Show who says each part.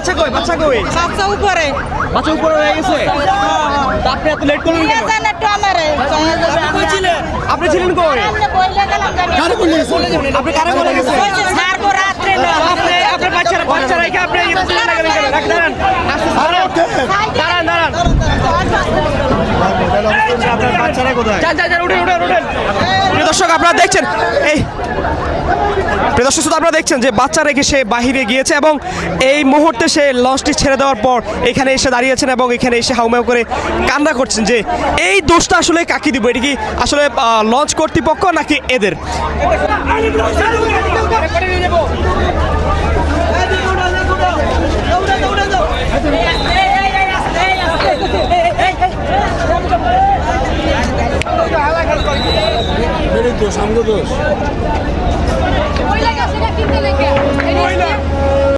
Speaker 1: বাচ্চা কই বাচ্চা কই?
Speaker 2: বাচ্চা উপরে
Speaker 1: বাচ্চা উপরে হয়ে গেছে। তা আপনি এত লেট করলেন কেন?
Speaker 2: একটু আমারে
Speaker 1: আপনি ছিলেন কই? আপনি কারে বলে গেছে?
Speaker 2: ছাড়বো রাত্রে না
Speaker 1: আপনি আপনার বাচ্চা রেখে আপনি চলে গেলেন কেন? দাঁড়ান দাঁড়ান দাঁড়ান। আপনার বাচ্চারা কোথায়? যান উঠেন। প্রিয় দর্শক আপনারা দেখছেন প্রিয় দর্শক শ্রোতা আপনারা দেখছেন যে বাচ্চা রেখে সে বাহিরে গিয়েছে এবং এই মুহূর্তে সে লঞ্চটি ছেড়ে দেওয়ার পর এখানে এসে দাঁড়িয়েছেন এবং এখানে এসে হাউমাউ করে কান্না করছেন যে এই দোষটা আসলে কাকে দিব, এটা কি আসলে লঞ্চ কর্তৃপক্ষ নাকি এদের?
Speaker 3: দোষ আমগো দোষ